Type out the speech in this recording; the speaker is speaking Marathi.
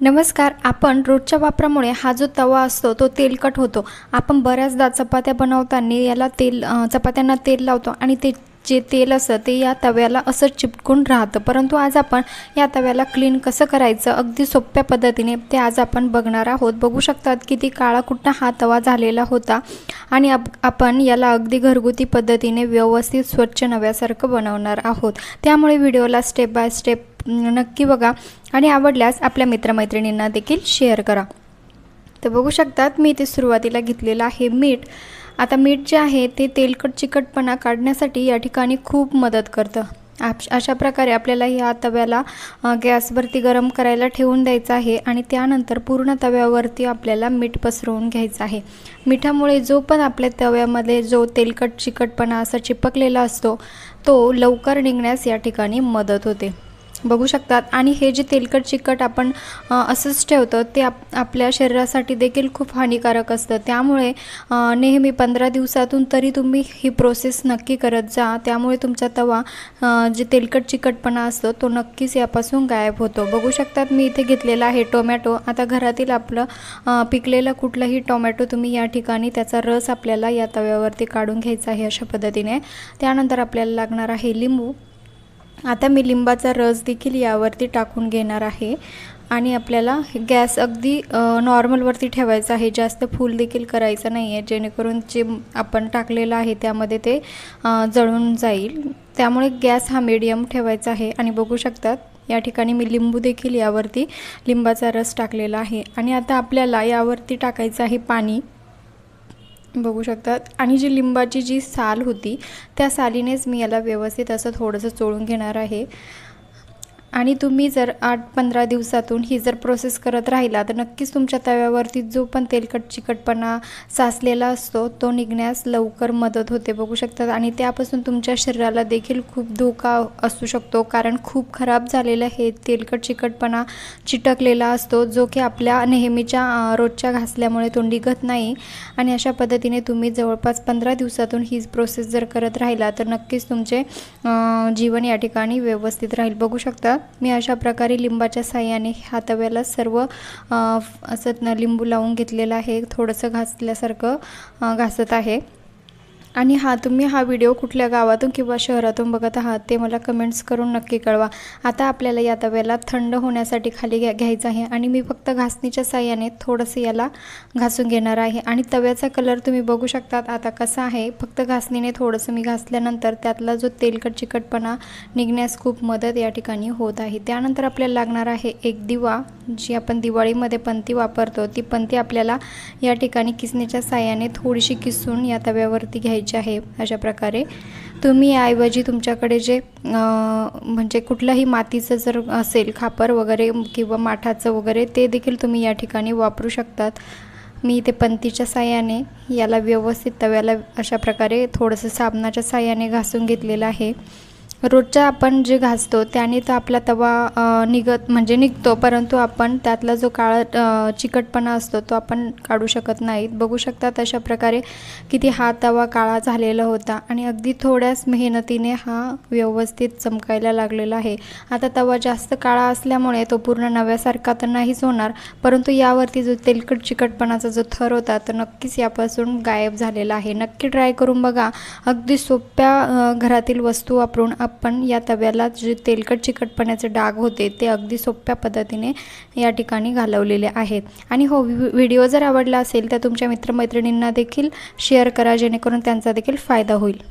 नमस्कार. आपण रोजच्या वापरामुळे हा जो तवा असतो तो तेलकट होतो. आपण बऱ्याचदा चपात्या बनवताना याला चपात्यांना तेल लावतो आणि ते जे तेल असतं ते या तव्याला असं चिपकून राहतं. परंतु आज आपण या तव्याला क्लीन कसं करायचं अगदी सोप्या पद्धतीने ते आज आपण बघणार आहोत. बघू शकतात किती काळाकुट्ट हा तवा झालेला होता आणि आपण याला अगदी घरगुती पद्धतीने व्यवस्थित स्वच्छ नव्यासारखं बनवणार आहोत. त्यामुळे व्हिडिओला स्टेप बाय स्टेप नक्की बघा आणि आवडल्यास आपल्या मित्रमैत्रिणींना देखील शेअर करा. तर बघू शकतात मी इथे सुरुवातीला घेतलेलं आहे मीठ. आता मीठ जे आहे ते तेलकट चिकटपणा काढण्यासाठी या ठिकाणी खूप मदत करतं. अशा प्रकारे आपल्याला या तव्याला गॅसवरती गरम करायला ठेवून द्यायचं आहे आणि त्यानंतर पूर्ण तव्यावरती आपल्याला मीठ पसरवून घ्यायचं आहे. मिठामुळे जो पण आपल्या तव्यामध्ये जो तेलकट चिकटपणा असा चिपकलेला असतो तो लवकर निघण्यास या ठिकाणी मदत होते. बघू शकतात आणि हे जे तेलकट चिकट आपण असंच ठेवतो ते आपल्या शरीरासाठी देखील खूप हानिकारक असतं. त्यामुळे नेहमी 15 दिवसातून तरी तुम्ही ही प्रोसेस नक्की करत जा. त्यामुळे तुमचा तवा जे तेलकट चिकटपणा असतो तो नक्कीच यापासून गायब होतो. बघू शकतात मी इथे घेतलेला आहे टोमॅटो. आता घरातील आपलं पिकलेला कुठलाही टोमॅटो तुम्ही या ठिकाणी त्याचा रस आपल्याला या तव्यावरती काढून घ्यायचा आहे अशा पद्धतीने. त्यानंतर आपल्याला लागणार आहे लिंबू. आता मी लिंबाचा रस देखील यावरती टाकून घेणार आहे आणि आपल्याला गॅस अगदी नॉर्मलवरती ठेवायचा आहे. जास्त फुल देखील करायचं नाही आहे जेणेकरून जे आपण टाकलेलं आहे त्यामध्ये ते जळून जाईल. त्यामुळे गॅस हा मीडियम ठेवायचा आहे आणि बघू शकतात या ठिकाणी मी लिंबू देखील यावरती लिंबाचा रस टाकलेला आहे आणि आता आपल्याला यावरती टाकायचं आहे पाणी. बघू शकतात आणि जी लिंबाची जी साल होती त्या सालीनेच मी याला व्यवस्थित असं थोडंसं चोळून घेणार आहे. आणि तुम्ही जर 8-15 दिवसातून ही जर प्रोसेस करत राहिला तर नक्कीच तुमच्या तव्यावरती जो पण तेलकट चिकटपणा साचलेला असतो तो निघण्यास लवकर मदत होते. बघू शकतात आणि त्यापासून तुमच्या शरीराला देखील खूप धोका असू शकतो कारण खूप खराब झालेलं हे तेलकट चिकटपणा चिटकलेला असतो जो की आपल्या नेहमीच्या रोजच्या घासल्यामुळे तो निघत नाही. आणि अशा पद्धतीने तुम्ही जवळपास 15 दिवसातून ही प्रोसेस जर करत राहिला तर नक्कीच तुमचे जीवन या ठिकाणी व्यवस्थित राहील. बघू शकता मी अशा प्रकारे लिंबाच्या साहाय्याने ह्या तव्याला सर्व असं लिंबू लावून घेतलेलं आहे. थोडंसं घासल्यासारखं घासत आहे. आणि तुम्ही हा व्हिडिओ कुठल्या गावातून किंवा शहरातून बघत आहात ते मला कमेंट्स करून नक्की कळवा. आता आपल्याला या तव्याला थंड होण्यासाठी खाली घ्यायचं आहे आणि मी फक्त घासणीच्या साहाय्याने थोडंसं याला घासून घेणार आहे. आणि तव्याचा कलर तुम्ही बघू शकतात आता कसा आहे. फक्त घासणीने थोडंसं मी घासल्यानंतर त्यातला जो तेलकट चिकटपणा निघण्यास खूप मदत या ठिकाणी होत आहे. त्यानंतर आपल्याला लागणार आहे एक दिवा. जी आपण दिवाळीमध्ये पंती वापरतो ती पंती आपल्याला या ठिकाणी किसणीच्या साहाय्याने थोडीशी किसून या तव्यावरती घ्यायची आहे. अशा प्रकारे तुम्ही याऐवजी तुमच्याकडे जे म्हणजे कुठलाही मातीचं जर असेल खापर वगैरे किंवा माठाचं वगैरे ते देखील तुम्ही या ठिकाणी वापरू शकतात. मी इथे पंतीच्या साहाय्याने याला व्यवस्थित तव्याला अशा प्रकारे थोडंसं साबणाच्या साहाय्याने घासून घेतलेलं आहे. रोजच्या आपण जे घासतो त्याने तर आपला तवा निघतो परंतु आपण त्यातला जो काळा चिकटपणा असतो तो आपण काढू शकत नाहीत. बघू शकतात अशा प्रकारे किती हा तवा काळा झालेला होता आणि अगदी थोड्याच मेहनतीने हा व्यवस्थित चमकायला लागलेला आहे. आता तवा जास्त काळा असल्यामुळे तो पूर्ण नव्यासारखा तर नाहीच होणार परंतु यावरती जो तेलकट चिकटपणाचा जो थर होता तर नक्कीच यापासून गायब झालेला आहे. नक्की ट्राय करून बघा. अगदी सोप्या घरातील वस्तू वापरून आपण या तव्याला जे तेलकट चिकटपणाचे डाग होते ते अगदी सोप्या पद्धतीने या ठिकाणी घालवलेले आहेत. आणि हो, व्हिडिओ जर आवडला असेल तर तुमच्या मित्रमैत्रिणींना देखील शेअर करा जेणेकरून त्यांचा देखील फायदा होईल.